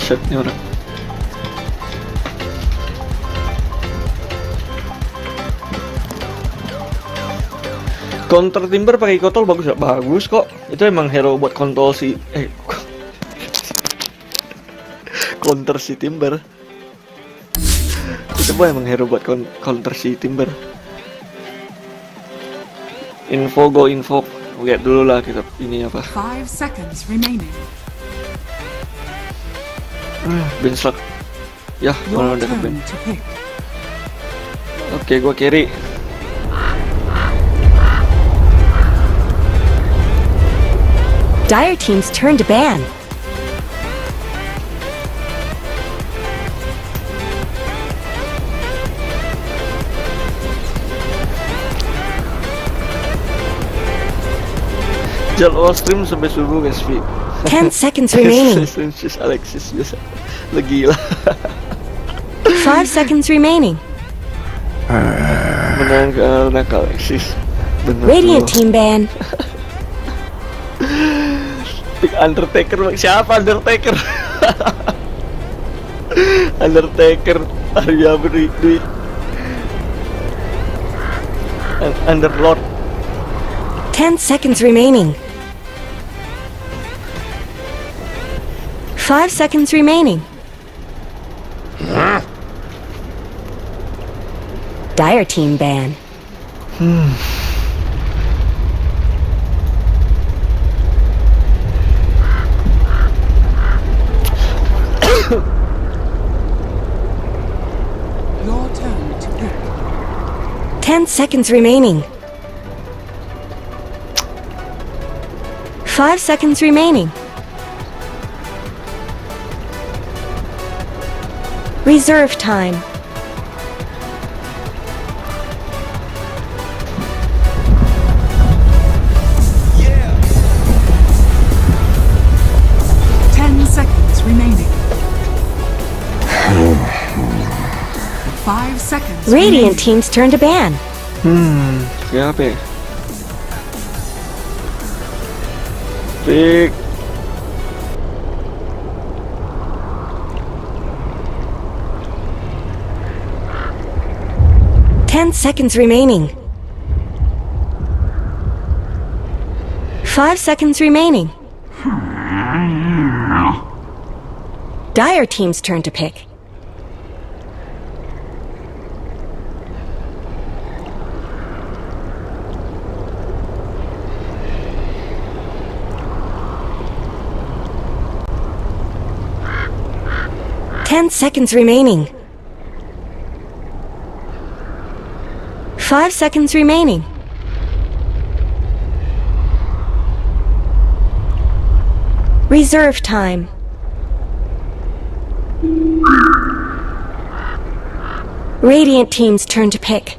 Shit nih orang. Counter Timber pakai Kotol bagus gak? Bagus kok. Itu emang hero buat kontrol si counter si Timber. Itu emang hero buat counter si Timber. Info. Lihat dulu lah kita ini apa. 5 seconds remaining. Benslak. Ya, mana udah ke Ben. Turn to pick. Oke, gua kiri. Dire team's turn to ban. Jal all stream sampai subuh guys, Vi. 10 seconds remaining. Alexis biasa. Lagi lah. 5 seconds remaining. Menang karena Alexis. Radiant team ban. Pick Undertaker, siapa Undertaker? Undertaker, Arya beri duit. Underlord. 10 seconds remaining. 5 seconds remaining. Dire team ban. Your turn to pick. 10 seconds remaining. 5 seconds remaining. Reserve time. Yeah. 10 seconds remaining. 5 seconds. Radiant team's turn to ban. Siapa ya? Pick. Ten seconds remaining. 5 seconds remaining. Dire team's turn to pick. Ten seconds remaining. 5 seconds remaining. Reserve time. Radiant team's turn to pick.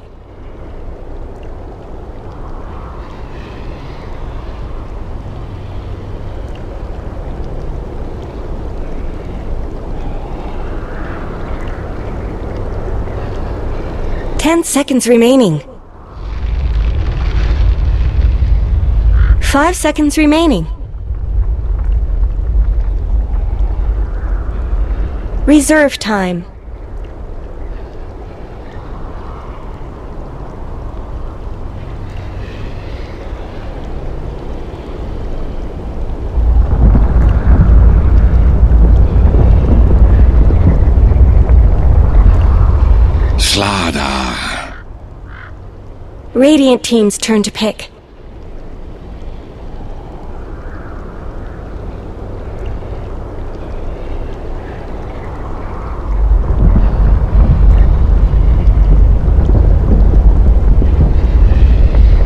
Ten seconds remaining. 5 seconds remaining. Reserve time. Slada. Radiant team's turn to pick.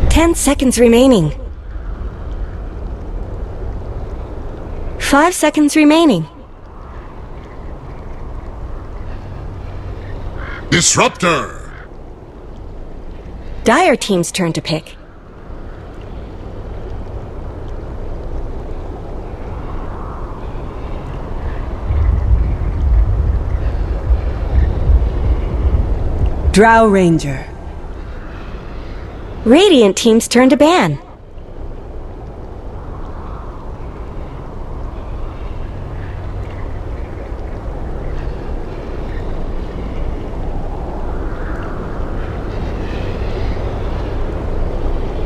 Ten seconds remaining. 5 seconds remaining. Disruptor. Dire team's turn to pick. Drow Ranger. Radiant team's turn to ban.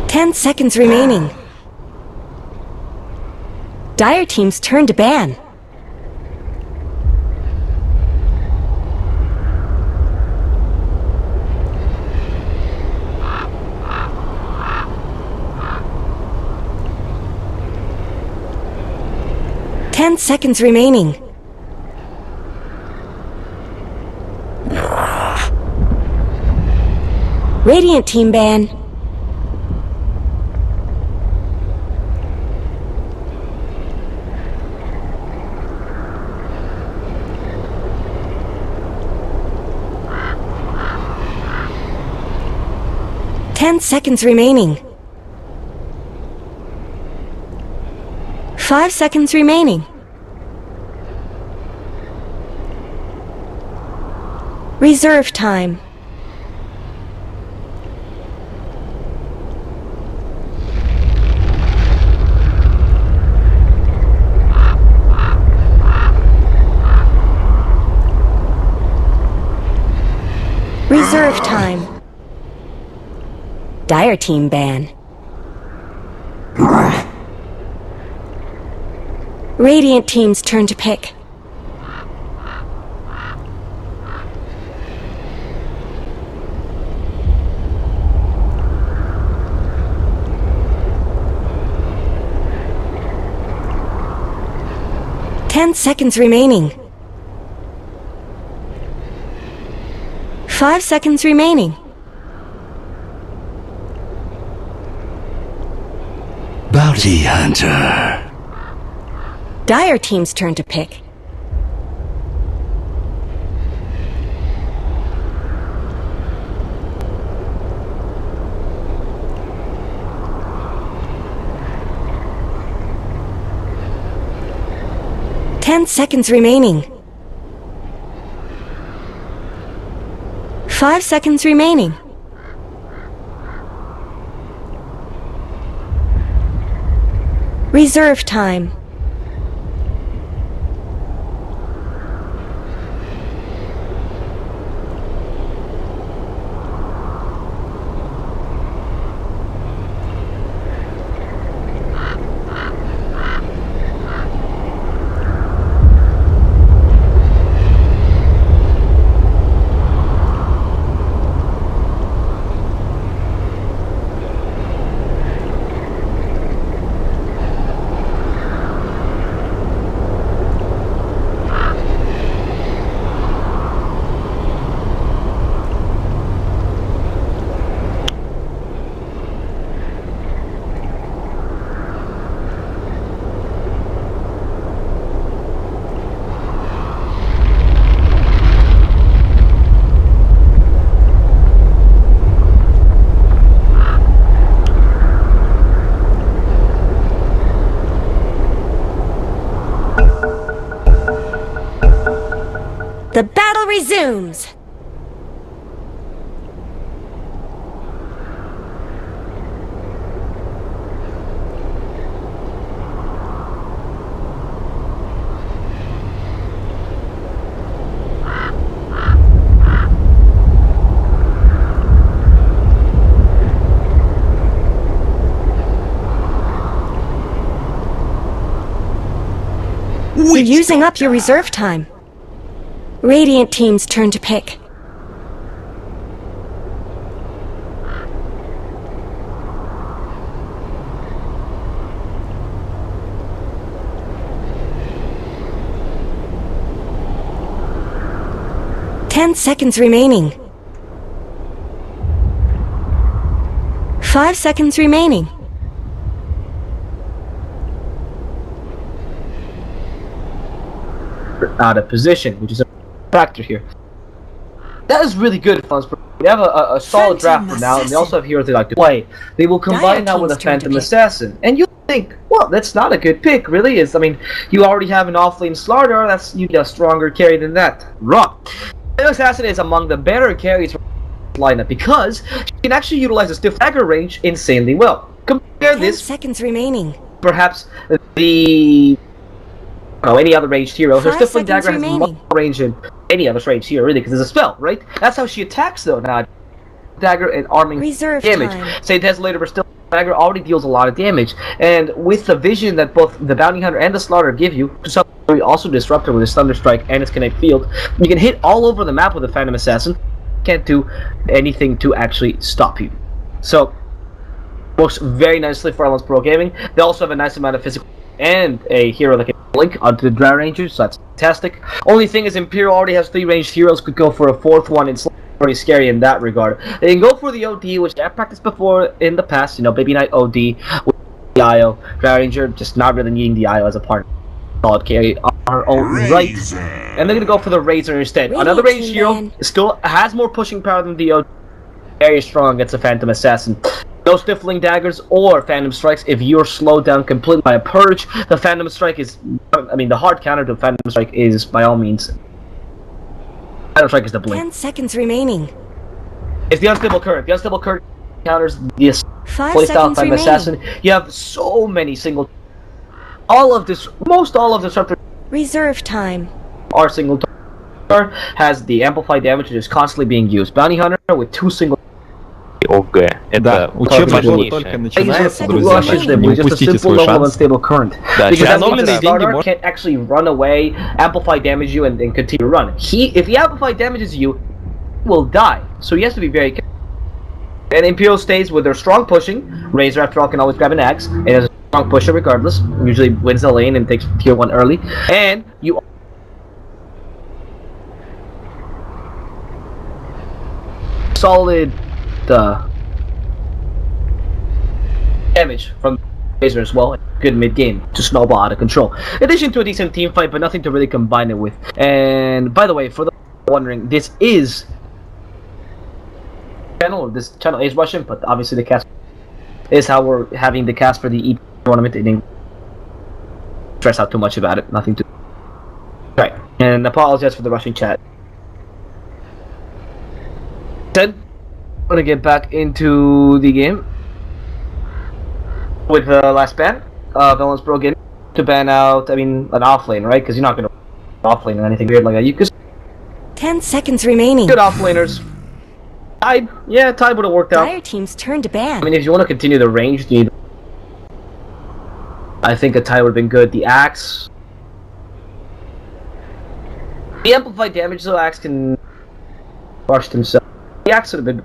Ten seconds remaining. Dire team's turn to ban. Ten seconds remaining. Radiant team ban. Ten seconds remaining. 5 seconds remaining. Reserve time. Reserve time. Dire team ban. Radiant team's turn to pick. Ten seconds remaining. 5 seconds remaining. Bounty Hunter. Dire team's turn to pick. Ten seconds remaining. 5 seconds remaining. Reserve time. The battle resumes! You're using up your reserve time. Radiant team's turn to pick. Ten seconds remaining. 5 seconds remaining. Out of position, which is a factor here. That is really good, Fons. We have a solid draft for now, and they also have heroes they like to play. They will combine that with a Phantom Assassin, and you think, well, that's not a good pick, really. I mean, you already have an offlane Slardar. That's you need a stronger carry than that. Wrong. Phantom Assassin is among the better carries lineup because she can actually utilize the stiff dagger range insanely well. Compare 10 this, seconds remaining. perhaps the any other ranged hero. Her 5 stiff dagger seconds has more remaining. range than any other ranged hero, really, because it's a spell, right? That's how she attacks, though. Now, dagger and arming Reserve damage. time. Say Desolator, but still, dagger already deals a lot of damage, and with the vision that both the Bounty Hunter and the Slaughter give you, to some degree also Disruptor with his Thunder Strike and its Kinetic Field, you can hit all over the map with the Phantom Assassin. Can't do anything to actually stop you. So, works very nicely for Elements Pro Gaming. They also have a nice amount of physical and a hero that can link onto the Drow Rangers, so that's fantastic. Only thing is, Imperial already has 3 ranged heroes, could go for a 4th one. It's pretty scary in that regard. They can go for the OD, which I've practiced before in the past, you know, Baby Knight OD with the IO. Drow Ranger, just not really needing the IO as a part. Solid carry our own right. And they're gonna go for the Razor instead. Radiant Another ranged Team hero Man. still has more pushing power than the OD. Very strong against a Phantom Assassin. No Stifling Daggers or Phantom Strikes if you're slowed down completely by a Purge. The Phantom Strike is, the hard counter to Phantom Strike is, by all means, Phantom Strike is the blink. 10 seconds remaining. It's the Unstable Current. The Unstable Current counters the 5 playstyle seconds Phantom remaining. Assassin. You have so many single... Most all of the Disruptors Reserve time. are single target. Has the Amplified Damage, which is constantly being used. Bounty Hunter with 2 single... ОГ. Да, Это учебный год важнейшее. только Razor начинается, Second друзья rushes мои. them Не with just a упустите simple свой level of шанс. unstable current. Да, Because that means установленные the деньги starter можно- can't actually run away, amplify damage you, and continue to run. If he amplify damages you, he will die. So he has to be very careful. And Imperial stays with their strong pushing. Razor, after all, can always grab an axe. And is a strong pusher regardless. Usually wins the lane and takes tier 1 early. And you... solid... damage from Razor as well. Good mid game to snowball out of control. In addition to a decent team fight, but nothing to really combine it with. And by the way, for those wondering, this is channel. This channel is Russian, but obviously the cast is how we're having the cast for the E tournament. I didn't stress out too much about it. Nothing to. Right, and apologize for the Russian chat. Then, I'm gonna get back into the game with the last ban of Elements Pro Gaming to ban out, an offlane, right? Because you're not gonna offlane or anything weird like that. You could 10 seconds remaining. good offlaners. Tide, yeah, Tide would have worked out. Dire team's turn to ban. I mean, if you want to continue the range, you need. I think a Tide would have been good. The axe, the amplified damage, so axe can rush himself. The axe would have been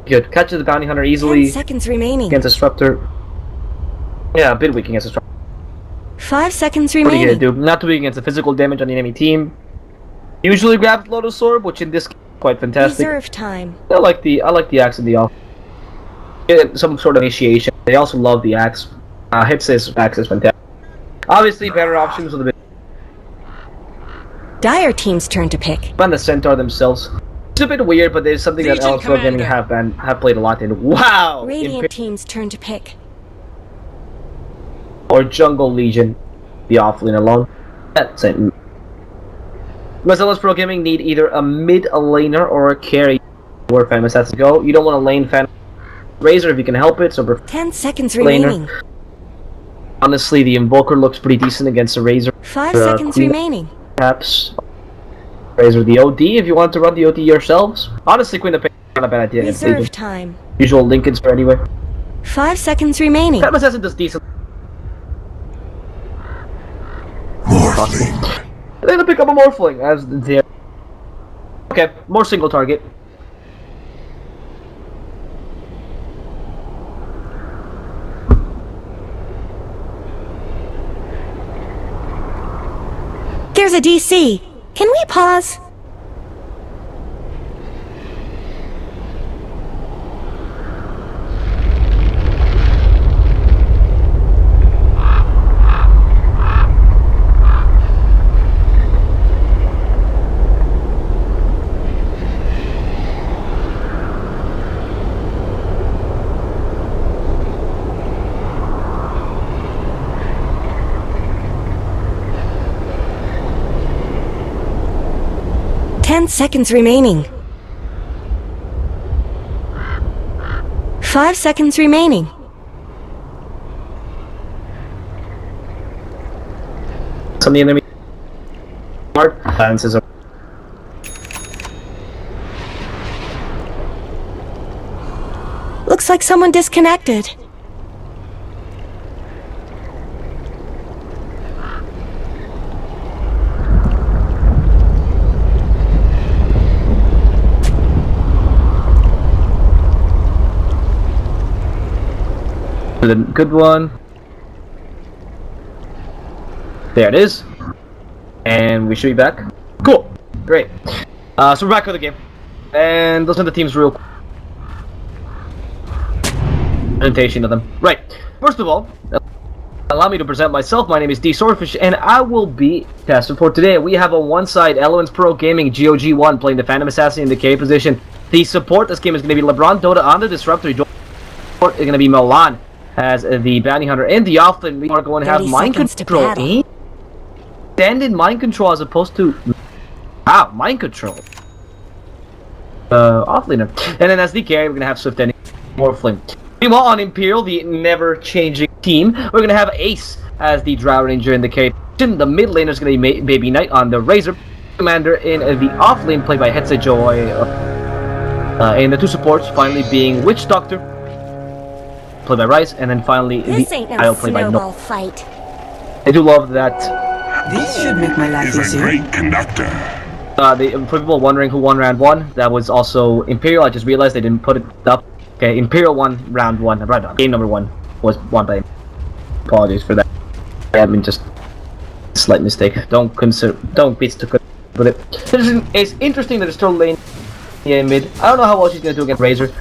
good. Catches the Bounty Hunter 10 easily seconds remaining. against Disruptor. Yeah, a bit weak against Disruptor. 5 seconds What are you gonna remaining. do? Not too weak against the physical damage on the enemy team. Usually grabs Lotus Orb, which in this case is quite fantastic. Reserve time. I like the axe and the off. Get some sort of initiation. They also love the axe. Hits his axe is fantastic. Obviously, better options with a bit. Dire team's turn to pick. And the Centaur themselves. It's a bit weird, but there's something that Legion Elements Pro Gaming have played a lot in. Wow! Radiant team's turn to pick. Or Jungle Legion, the offlane alone. That's it. Because Elements Pro Gaming need either a mid laner or a carry where Famous has to go. You don't want to lane Fan Razor if you can help it, so 10 seconds Laner. remaining. honestly the Invoker looks pretty decent against the Razor. 5 Uh, seconds Queen- remaining. Perhaps Razor the OD if you want to run the OD yourselves. Honestly, Queen of Pain is not a bad idea. against Reserve Legion. time. Usual Lincolns for anyway. 5 seconds remaining. Phantom Assassin does decent. Morphling. They're gonna pick up a Morphling as the. Okay, more single target. There's a DC. Can we pause? Ten seconds remaining. 5 seconds remaining. On the enemy. Smart. Balances are. Looks like someone disconnected. A good one. There it is. And we should be back. Cool. Great. So we're back with the game. And those are the teams real quick. Presentation of them. Right. First of all, allow me to present myself. My name is D Swordfish, and I will be caster for today. We have on one side Elements Pro Gaming GOG1 playing the Phantom Assassin in the K position. The support this game is going to be LeBron Dota on the Disruptor. Support is going to be Milan as the Bounty Hunter. In the offlane, we are going to have 30 Mind seconds to Control. battle. Extended Mind Control as opposed to Mind Control. Offlaner. And then as the carry, we're going to have Swift Ending. More Flame. Meanwhile, on Imperial, the never-changing team, we're going to have Ace as the Drow Ranger in the K. The mid laner is going to be Baby Knight on the Razor. Commander in the off lane, played by Hetze Joy. And the two supports finally being Witch Doctor, played by Rice, and then finally This the ain't no Isle, played by snowball No. fight. I do love that. This should make my life Is a easier. great conductor. For people wondering who won round 1, that was also Imperial. I just realized they didn't put it up. Okay, Imperial won round 1. Right on. Game number 1 was won by. Apologies for that. I mean, just a slight mistake. Don't be too good with it. It's interesting that it's still lane mid. I don't know how well she's gonna do against Razor.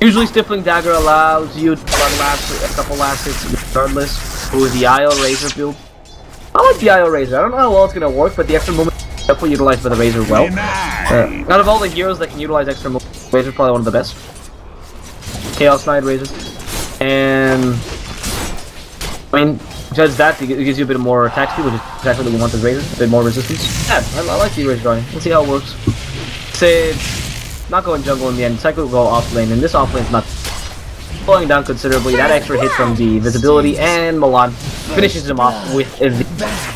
Usually, Stifling Dagger allows you to run a couple last hits regardless. With the IO Razor build, I like the IO Razor. I don't know how well it's gonna work, but the extra movement is definitely utilized by the Razor well. Out of all the heroes that can utilize extra movement, Razor is probably one of the best. Chaos Knight Razor, and I mean, judge that, it gives you a bit more attack speed, which is exactly what you want with Razor, a bit more resistance. Yeah, I like the Razor drawing. Let's see how it works. Say it's not going jungle in the end, Cycle will go off lane, and this off lane is not slowing down considerably. That extra hit from the visibility, and Milan finishes him off with the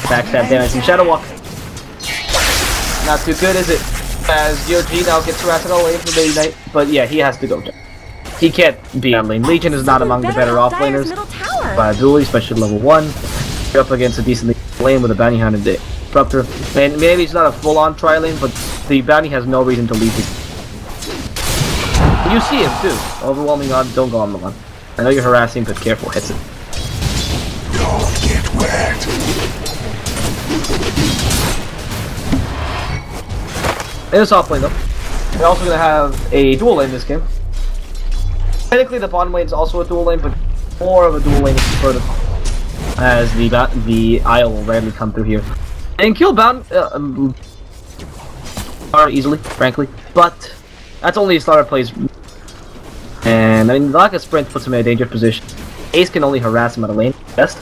backstab damage. And Shadow Walk, not too good, is it? As GOG now gets harassed all lane for Baby Knight, but yeah, he has to go jungle. He can't be on lane. Legion is not among the better offlaners by ability, especially level 1. You're up against a decent lane with a Bounty Hunter Disruptor. And maybe it's not a full-on tri-lane, but the Bounty has no reason to leave it. You see him too. Overwhelming odds, don't go on the one. I know you're harassing, but careful, hits it. Don't get wet. In this off lane though, we're also going to have a dual lane this game. Technically the bottom lane is also a dual lane, but more of a dual lane further, as the Isle will rarely come through here. And kill bound easily, frankly, but that's only a starter plays. And I mean, the lack of sprint puts him in a dangerous position. Ace can only harass him at a lane best.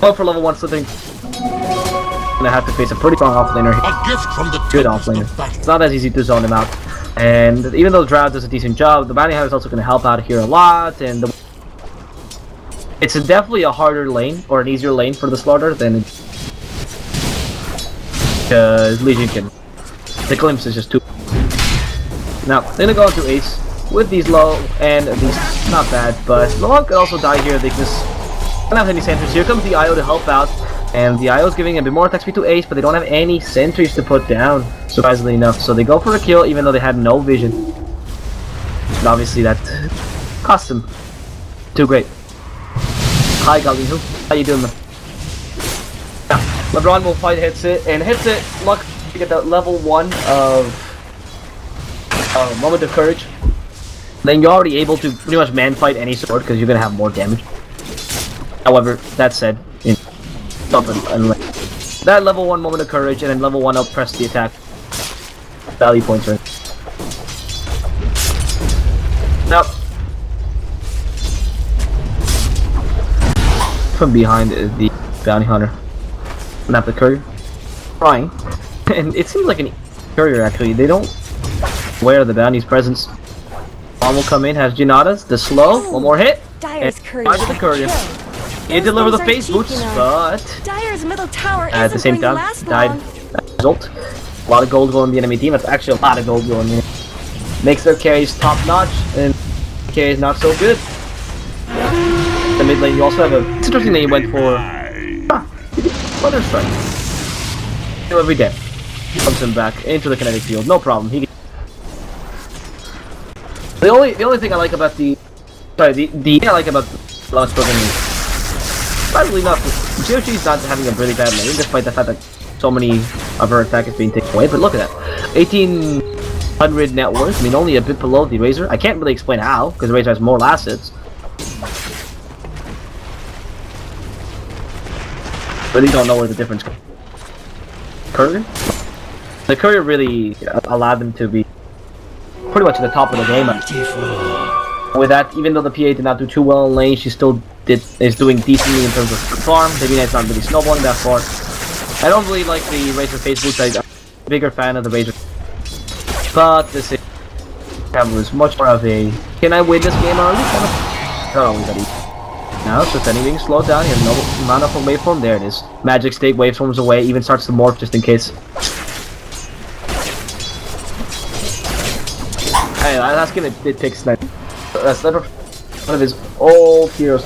Well, for level 1 slipping, gonna have to face a pretty strong offlaner. A gift from the Good offlaner. It's not as easy to zone him out. And even though Drow does a decent job, the Bounty Hunter is also going to help out here a lot. And it's definitely a harder lane, or an easier lane for the Slaughter than because Legion can. The glimpse is just too. Now, they're gonna go into Ace with these low and these not bad, but Milan could also die here. They just don't have any sentries. Here comes the IO to help out, and the IO is giving a bit more attack speed to Ace, but they don't have any sentries to put down, surprisingly enough. So they go for a kill, even though they had no vision. And obviously that cost them. Too great. Hi Galino, how you doing, man? Yeah, LeBron will fight hits it, and hits it. Luck to get that level 1 of Moment of Courage. Then you're already able to pretty much man fight any sword because you're gonna have more damage. However, that said, that level 1 Moment of Courage and then level 1 up press the attack. Value points right. Now, from behind is the Bounty Hunter. Not the courier. Trying. And it seems like an courier actually. They don't wear the bounty's presence. Bomb will come in, has Ginatas, the slow, one more hit. Dire's And courier. back to the courier. He Those deliver the things are face boots, cheeky, but Dire's middle tower at the isn't same going to time, last died. long. As a result, a lot of gold going in the enemy team. That's actually a lot of gold going in. Makes their carries top notch, and carries not so good. The mid lane, you also have a. It's interesting that you went for. Thunder Strike. Every day. Comes him back into the kinetic field, no problem. The only thing I like about the thing I like about Lost Broken is surprisingly enough, GOG's not having a really bad lane, despite the fact that so many of her attack is being taken away. But look at that, 1800 net worth. I mean, only a bit below the Razor. I can't really explain how, because the Razor has more assets. Really don't know where the difference comes. Courier? The Courier really allowed them to be pretty much at the top of the game. With that, even though the PA did not do too well in lane, she still is doing decently in terms of farm. Maybe it's not really snowballing that far. I don't really like the Razor face boots. I'm a bigger fan of the Razor. But this was much more of a, can I win this game early? Not always that easy. Now, so if anything slowed down, you have no amount of a waveform. There it is. Magic State waveforms away, even starts to morph just in case. Hey, that's gonna take Sniper. Sniper, one of his old heroes.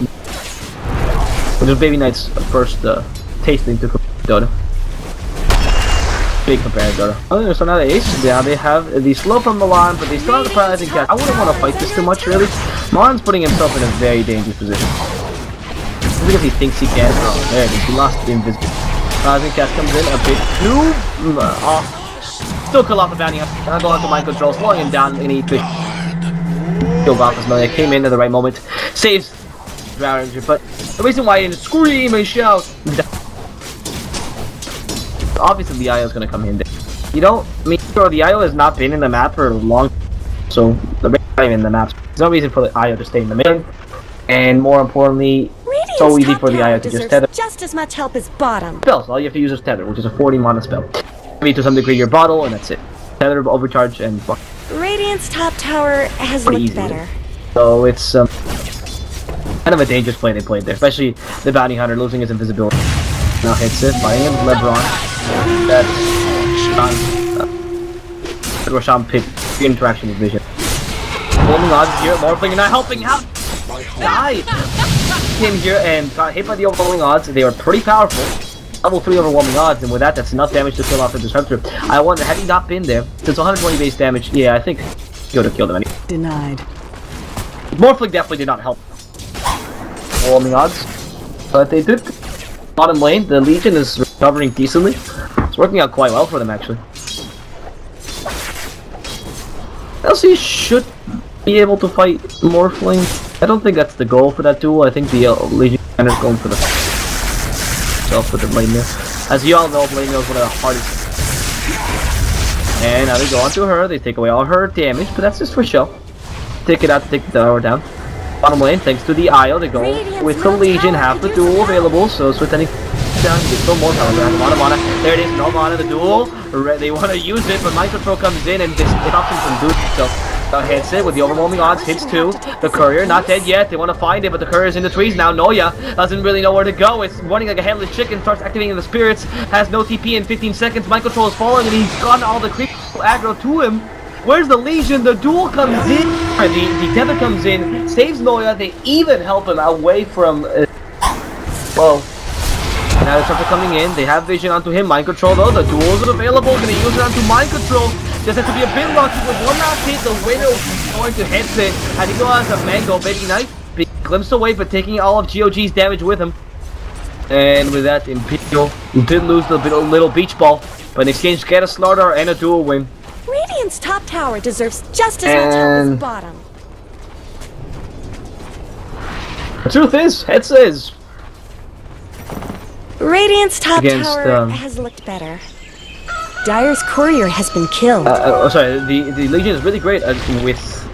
Which is Baby Knight's first tasting to Dota. Big compared to Dota. Oh, so now the Ace, yeah, they have the slow from Milan, but they still have the paralyzing cast. I wouldn't want to fight this too much, really. Milan's putting himself in a very dangerous position. Because he thinks he can. Oh, there it is. He lost the invisible. Paralyzing cast comes in a bit too off. Still kill off the bounty. Now go on to mind control, slowing him down, and he killed off his Melia. Came in at the right moment, saves Drow, but the reason why he didn't scream and shout. Obviously, the IO is going to come in there. You don't, I mean, the IO has not been in the map for a long time, so the not in the map. There's no reason for the IO to stay in the mid, and more importantly, Radiant's so easy top for the tower IO to just deserves tether. just as much help as bottom. Spells, all you have to use is tether, which is a 40 mana spell. Maybe to some degree your bottle, and that's it. Tether, overcharge, and fuck. Radiant's top tower has Pretty looked easy. better. So it's kind of a dangerous play they played there, especially the bounty hunter losing his invisibility. Now hits it, fighting him with LeBron. That's Roshan picked the interaction with Vision. Holding odds here, morphing and not helping out. Die! Came here and got hit by the overwhelming odds. They were pretty powerful. Level 3 overwhelming odds, and with that, that's enough damage to kill off the Disruptor. I wonder, had he not been there, since 120 base damage, yeah, I think he would have killed him anyway. Denied. Morphling definitely did not help. Overwhelming odds. But they did. Bottom lane, the Legion is recovering decently. It's working out quite well for them, actually. LC should be able to fight Morphling. I don't think that's the goal for that duel. I think the Legion is going for the self with the blade mill. As you all know, blade mill is one of the hardest. And now they go onto her. They take away all her damage, but that's just for show. Take it out to take the tower down. Bottom lane, thanks to the IO, they go with the Legion, half the duel available, so with any down, you get still more power. They have a lot of mana. There it is, no mana, the duel. They want to use it, but Mind Control comes in and it stops him from doing so. Hits it with the overwhelming odds, hits 2. The Courier, not dead yet, they want to find it, but the Courier's in the trees now. Noya doesn't really know where to go. It's running like a headless chicken, starts activating the spirits, has no TP in 15 seconds. Mind Control is falling, and he's gotten all the creep aggro to him. Where's the Legion? The duel comes in. The tether comes in, saves Noya. They even help him away from. Well, now the Disruptor coming in. They have Vision onto him. Mind Control though. The duels are available. Gonna use it onto Mind Control. Just has to be a bit lucky with one last hit. The winner is going to hit it. And he goes as a mango. Baby Knight being glimpsed away, but taking all of GOG's damage with him. And with that, Imperial did lose the little beach ball, but in exchange get a slaughter and a duel win. Radiant's top tower deserves just as much help as bottom. The truth is, Head says. Radiant's top Against, tower has looked better. Dire's Courier has been killed. Sorry, the Legion is really great with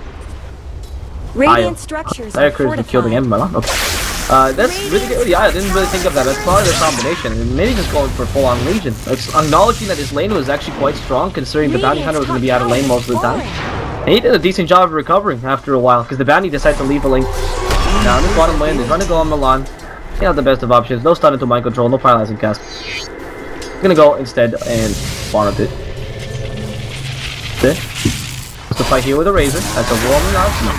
Radiant structures are Dire Courier killed again, my man. Okay. That's really good. Yeah, I didn't really think of that. That's probably the combination. And maybe just going for full-on Legion. Like, acknowledging that his lane was actually quite strong, considering the Bounty Hunter was going to be out of lane most of the time. And he did a decent job of recovering after a while, because the bounty decided to leave a link. Now in this bottom lane, they're trying to go on Milan. He has the best of options. No stun into mind control, no paralyzing cast. Gonna go instead and spawn a bit. Okay. What's the fight here with a Razor? That's a warming out. No.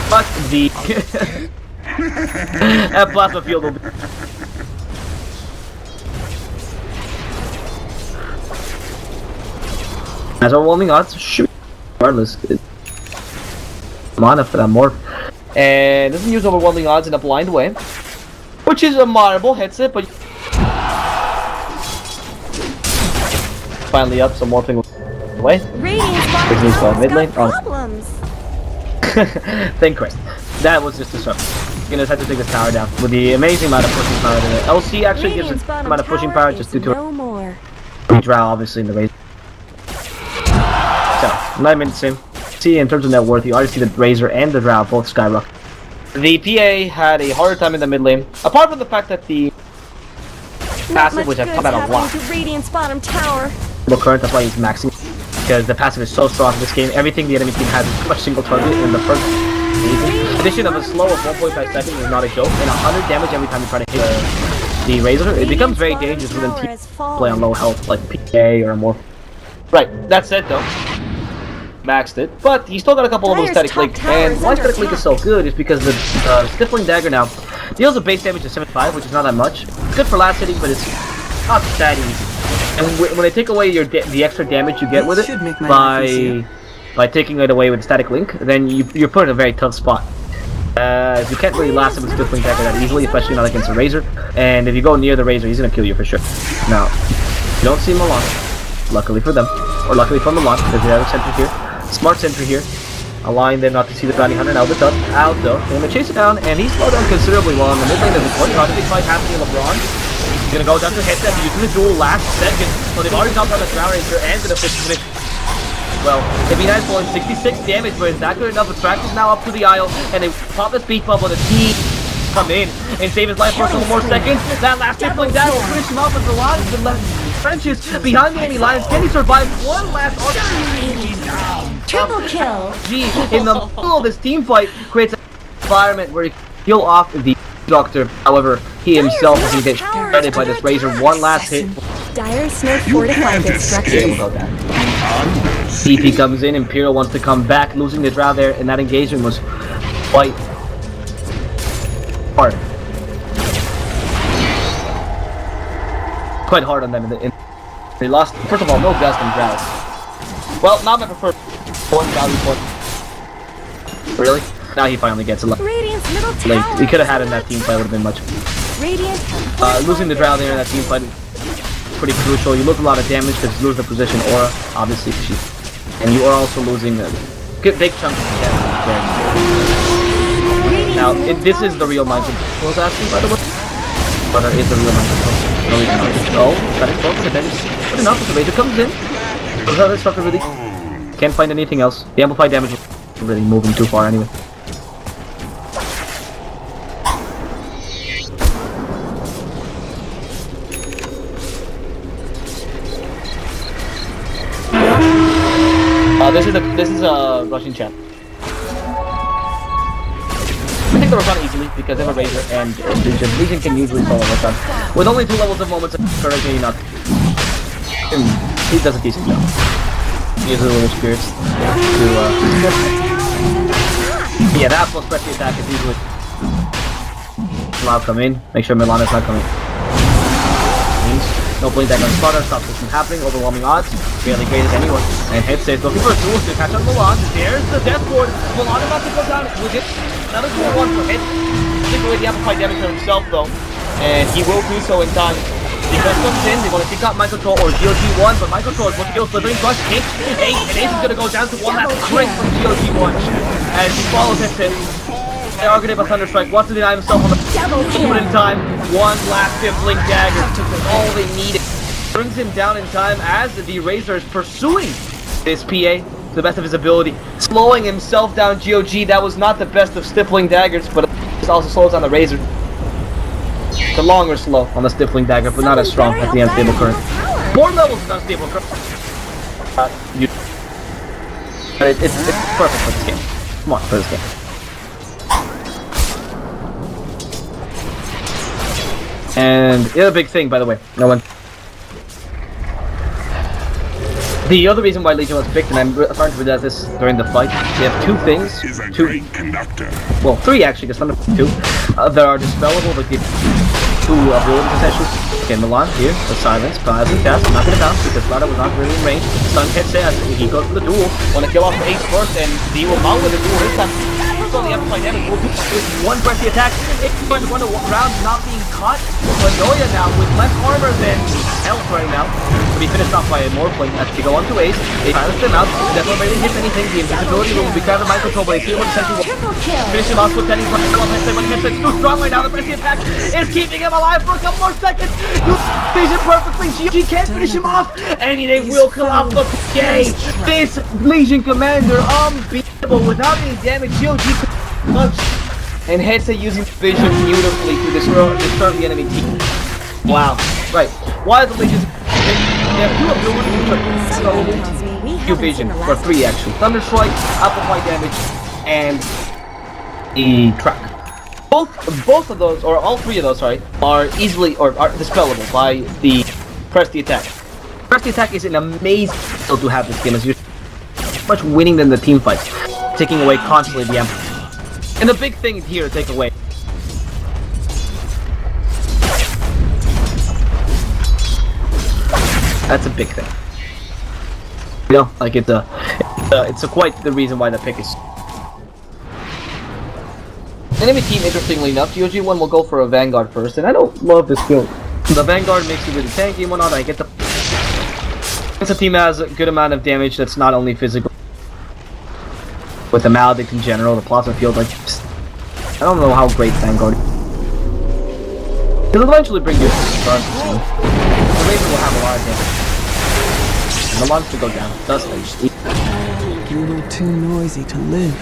But the that plasma field will be. As our warming odds, shoot. Regardless, mana for that morph. And doesn't use overwhelming odds in a blind way, which is a moderable hits it, but finally up, so morphing away. Radiant's bottom Mid lane. got problems. Thank Christ. That was just a start. Gonna just have to take this tower down with the amazing amount of pushing power that it. LC actually gives Radiant's an bottom amount of pushing power just due to no more. Drow, obviously, in the race. So, 9 minutes in. See, in terms of net worth, you already see the Razor and the Drow both skyrocket. The PA had a harder time in the mid lane, apart from the fact that the passive, which I've come out a lot. Radiant's bottom tower. Current, that's why he's maxing, because the passive is so strong in this game. Everything the enemy team has is pretty much single target in the first season. Addition of a slow of 1.5 seconds is not a joke, and 100 damage every time you try to hit the Razor. It becomes very dangerous when teams play on low health, like PA or more. Right, that's it though. Maxed it, but he still got a couple of those static link. And why static link is so good is because the Stifling Dagger now deals a base damage of 75, which is not that much. It's good for last hitting, but it's not that easy. And when they take away the extra damage you get with it by taking it away with static link, then you're put in a very tough spot. You can't really last him with Stifling Dagger that easily, especially not against a Razor. And if you go near the Razor, he's gonna kill you for sure. Now, you don't see Milan, luckily for them, or luckily for Milan, because they have a sentry here. Smart sentry here, allowing them not to see the bounty hunter. Now the out though, they're gonna chase it down, and he's slowed down considerably long. The mid lane is a big fight happening in LeBron. He's gonna go down to hit that, using the duel last second. So they've already knocked out the Drow Ranger and the finish. Well, Davina is pulling 66 damage, but is that good enough? Attract is now up to the aisle, and they pop the speed bubble. The team come in and save his life for a couple more seconds. That last tripling down will finish him off with a lot of the left trenches behind the enemy lines. Can he survive one last Triple kill. G in the middle of this team fight creates an environment where he can heal off the Doctor. However, he himself is going to get shredded by this Razor. One last hit. Dire's no fortified destruction. CP comes in, Imperial wants to come back, losing the Drow there, and that engagement was quite hard. Quite hard on them. They lost, first of all, no Gust and Drow. Well, not my preferred one value point. Really? Now he finally gets a lot. Late. He could have had in that team fight, would have been much. Losing the Drow there in that team fight is pretty crucial. You lose a lot of damage because you lose the position aura, obviously, and you are also losing a big chunk of damage. Now, this is the real mind control I was asking, by the way. But is the real mind control? No, he's not. Oh, that is focus advantage. Good enough if the Razor comes in. Those other stuff really can't find anything else. The amplified damage is really moving too far anyway. This is a Russian champ. I think they run easily because they have a Razor and Legion. Legion can usually follow a run. With only 2 levels of moments of courage, not. He does a decent job. He uses a little spirits to yeah, that plus special attack is usually allow come in. Make sure Milan is not coming. No blink that gun spotter, stops this from happening, overwhelming odds, barely graded anyone. And Head says looking for a duel to catch on Milan. There's the death ward. Milan about to go down with it. Another 4-1 for Head. Take away the amplified damage for himself though. And he will do so in time. Defense comes in, they want to take out Mind Control or GOG1, but Mind Control is supposed to kill Slithering Crush, hit 8, and Ace is going to go down to one last crit from GOG1. As he follows Hit. They are going to have a Thunder Strike, wants to deny himself on the put in time. One last Stifling Dagger, all they needed. Brings him down in time as the Razor is pursuing this PA to the best of his ability. Slowing himself down GOG, that was not the best of Stifling Daggers, but it also slows down the Razor. It's a longer slow on the Stifling Dagger, but not as strong as the Unstable Current. More levels of Unstable Current. But it's perfect for this game. Come on, for this game. And the other big thing, by the way, no one. The other reason why Legion was picked, and I'm starting to realize this during the fight, they have two things, well, three actually, because under two, that are dispellable with the two abilities essentially. Okay, Milan here, the silence, plasma cast, I'm not gonna bounce because Lada was not really in range. Stun hit says he goes for the duel, wanna kill off the ace first, and he will mount with the duel this time. On the amplified damage will do one breathy attack. It's going to run around not being caught. Manoia now with less armor than health right now. To be finished off by a Morphling as they go on to ace. They silence them out. Definitely really hit anything. The invisibility will be grabbed by mind control, but he will essentially finish him off with Penny. When headset's too strong right now, the breathy attack is keeping him alive for a couple more seconds. You vision perfectly. She can't finish him off. And they will kill off the PK. This Legion Commander unbeatable without any damage. GOG much, and Headset using vision beautifully to disturb the enemy team. Wow. Right. Why the Legions? They have two abilities, two vision, or three actually. Thunder Strike, amplify damage, and a track. Both of those, or all three of those, sorry, are easily or are dispellable by the press the attack. Press the attack is an amazing skill to have this game, as you're much winning than the team fights, taking away constantly the amplify. And the big thing here to take away. That's a big thing. You know, like it's a quite the reason why the pick is. Enemy team, interestingly enough, GOG1 will go for a Vanguard first, and I don't love this build. The Vanguard makes you really tanky and whatnot. I get the. It's a team that has a good amount of damage that's not only physical. With the Maledict in general, the plasma field, like, I don't know how great Vanguard is. It'll eventually bring you to the front. The Raven will have a lot of damage. And the monster go down. Does things. A little too noisy to live.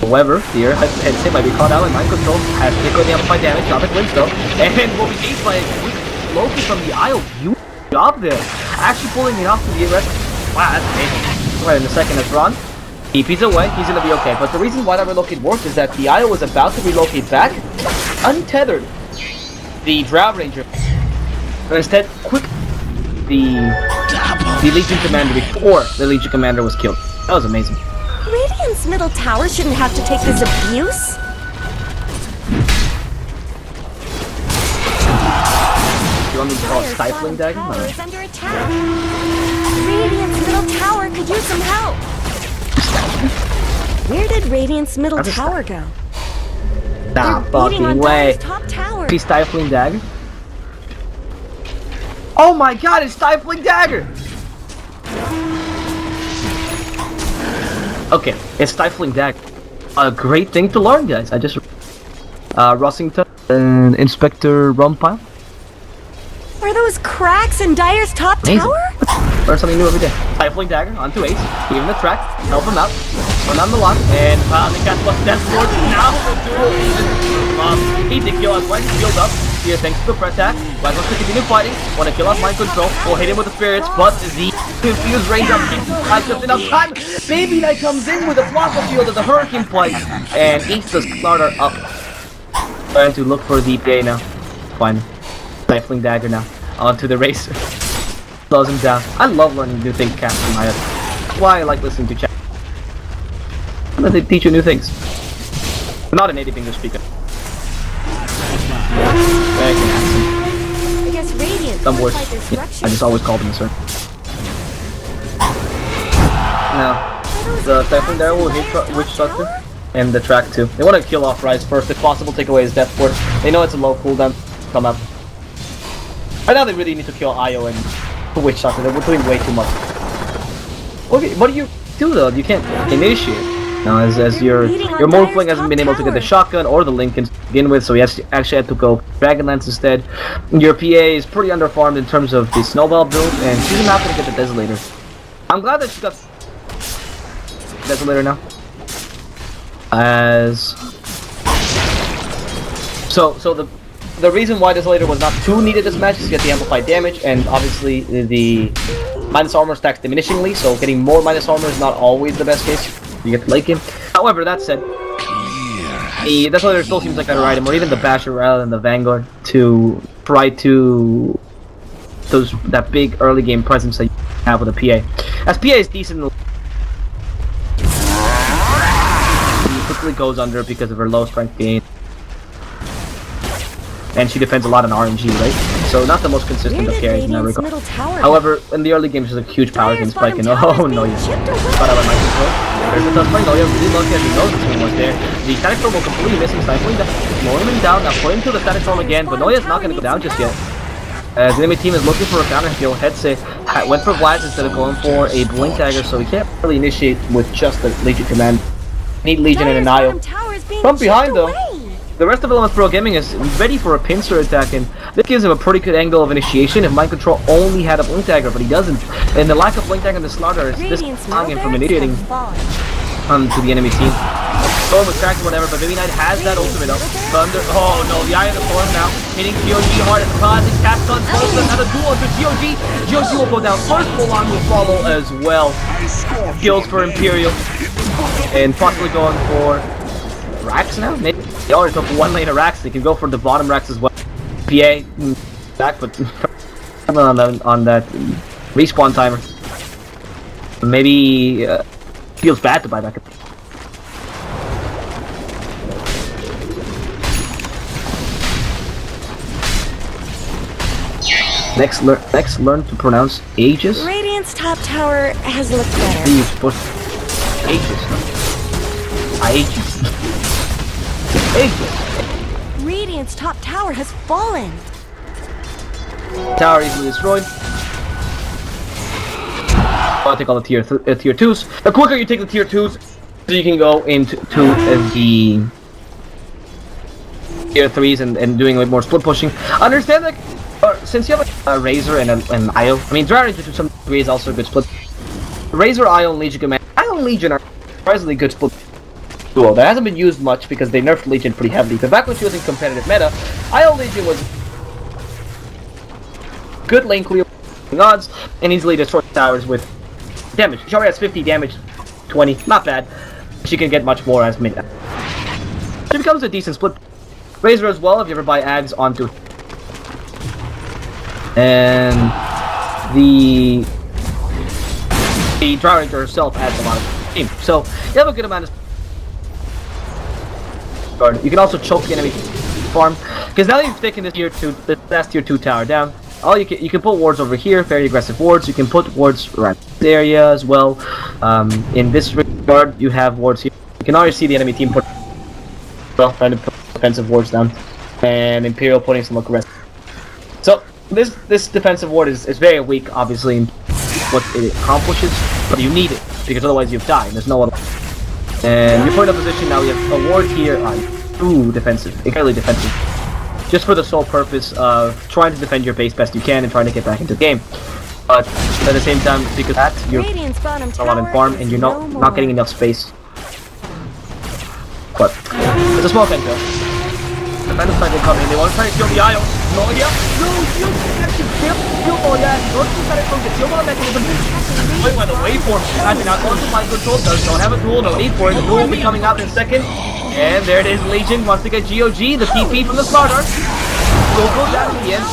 However, here, Headset might be caught out in mind control. Has to go the amplified damage, not the glimpse though. And will be aced by a quick Loki from the Isle. Huge job there. Actually pulling it off to the arrest. Wow, that's amazing. Right in a second, as Ron. TP's away, he's gonna be okay. But the reason why that relocate worked is that the Io was about to relocate back, untethered the Drow Ranger, but instead, quick the Legion Commander before the Legion Commander was killed. That was amazing. Radiant's middle tower shouldn't have to take this abuse. You want me to call it Stifling Dagger? Tower is under attack. Radiant's middle tower could use some help. Where did Radiant's middle tower go? Nah, fucking way. Top tower. See Stifling Dagger? Oh my god, it's Stifling Dagger! Okay, it's Stifling Dagger. A great thing to learn, guys. I just... Rossington and Inspector Rumpile. Are those cracks in Dyer's top Amazing. tower? Learn something new every day. Stifling Dagger onto Ace, give him the track, help him out, run on the line, and the cast plus Death Lord. Now the duel. He did kill us right, healed up. Here, thanks to the press attack. Black wants to continue fighting. Want to kill off mind control. We'll hit him with the spirits, but the confused range up has just enough time. Baby Knight comes in with a plasma field of the Hurricane Plate, and eats the starter up. Trying to look for the PA now. Fine. Stifling Dagger now. Onto the Racer. Slows him down. I love learning new things cast from my head. That's why I like listening to chat. They teach you new things. I'm not a native English speaker. I guess Radiant. Some words. Yeah, I just always call them a sir. Now, the Stifling Dagger will hit Witch Doctor and the track too. They want to kill off Rise first, if possible. Take away his Death Ward. They know it's a low cooldown. Come up. Right now, they really need to kill Io and Witch Doctor. They're doing way too much. Okay, what do you do though? You can't initiate. Now, as your Morphling hasn't been able to get the shotgun or the Lincoln to begin with, so he actually had to go Dragonlance instead. Your PA is pretty underfarmed in terms of the Snowball build, and she's not going to get the Desolator. I'm glad that she got Desolator now. So the reason why Desolator was not too needed this match is to get the amplified damage, and obviously the minus armor stacks diminishingly, so getting more minus armor is not always the best case. You get the late game. However, that said, that's why there still seems like a better item, or even the Basher rather than the Vanguard, to try to that big early game presence that you have with a PA. As PA is decent, she quickly goes under because of her low strength gain. And she depends a lot on RNG, right? So not the most consistent of carries in that regard. However, in the early games, there's a huge power gain spike, and oh no, yeah. But I like my control. There's a touch point. Oh, yeah, really lucky as he knows this one was there. The static storm will completely miss him, stifling that, slowing him down. Now put him to the static storm again, but Noya's not going to go down just yet. The enemy team is looking for a counter heal. Headset went for Blast instead of going for a Blink Dagger, so he can't really initiate with just the Legion command. Need Legion and an IO. From behind though, the rest of Elements Pro Gaming is ready for a pincer attack, and this gives him a pretty good angle of initiation if Mind Control only had a Blink Dagger, but he doesn't. And the lack of Blink Dagger in the Slaughter is disallowing him from initiating onto the enemy team. Storm was cracked or whatever, but Baby Knight has that ultimate up. Thunder. Oh no, the Eye of the Storm now. Hitting GOG hard as causing Capcom pulls another duel into GOG. GOG will go down first, Mulan will follow as well. Kills for Imperial. And possibly going for racks now? Maybe they already took one lane of racks, they can go for the bottom racks as well. PA back, but on that respawn timer. Maybe feels bad to buy back. Next, learn to pronounce Aegis. Radiant's top tower has looked better. Please put Aegis. Aegis. Aegis. Radiant's top tower has fallen. Tower easily destroyed. I'll take all the tier 2s. The quicker you take the tier 2s, so you can go into the tier 3s and doing a bit more split pushing. Understand that since you have a Razor and an IO, I mean Dragon to some degree is also a good split. Razor, IO, and Legion Command. IO and Legion are surprisingly good split duo. That hasn't been used much because they nerfed Legion pretty heavily. But back when she was in competitive meta, IO Legion was good lane clear odds and easily destroy towers with damage. She already has 50 damage, 20, not bad. She can get much more as mid. She becomes a decent split. Razor as well if you ever buy Ags onto. And the Dry Ranger herself adds a lot of team. So you have a good amount of guard. You can also choke the enemy farm. Because now that you've taken this tier 2, the last tier 2 tower down, all you can put wards over here, very aggressive wards. You can put wards around this area as well. In this regard, you have wards here. You can already see the enemy team trying to put defensive wards down, and Imperial putting some aggressive. So this defensive ward is very weak, obviously, in what it accomplishes, but you need it because otherwise you've died. There's no other. And you put in a position now. We have a ward here. Ooh, defensive, incredibly defensive. Just for the sole purpose of trying to defend your base best you can and trying to get back into the game. But at the same time, because of that, you're a lot in farm and you're not getting enough space. But it's a small thing though. The Phantom Strike will come in, they want to try to kill the IO. No, yeah. No, you actually kill Noya. Don't you try to from the kill mechanism. Wait by the waveform. Actually not going to Mind Control, don't have a duel, no need for it. The duel will be coming out in a second. And there it is, Legion wants to get GOG, the TP from the Slaughter. Will go down in the end.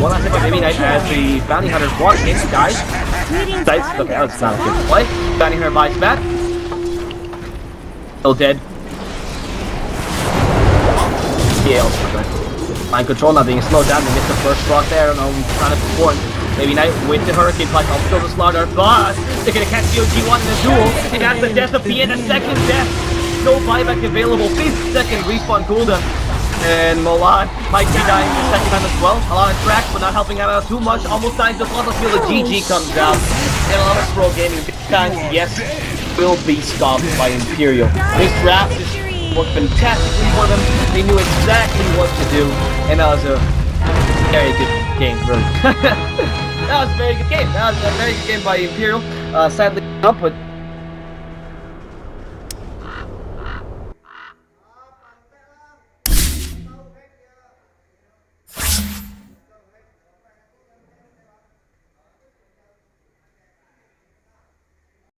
One last second, Baby Knight as the Bounty Hunters walk in, guys. Okay, that's not a good play. Bounty Hunter buys back. Still dead. Yeah, Mind Control not being slowed down, they missed the first rock there, and trying to support. Baby Knight with the Hurricane Punch, helps kill the Slaughter, but they're gonna catch GOG1 in the duel, and that's the death of the end, a second death. No buyback available, 50-second respawn cooldown. And Mulan might be dying the second time as well. A lot of cracks, but not helping out too much. Almost dying to Blood Feel the GG comes out. And a lot of pro gaming big times, yes, will be stopped by Imperial. This draft is worked fantastically for them. They knew exactly what to do, and that was a very good game, really. That was a very good game. That was a very good game by Imperial. Sadly, not, but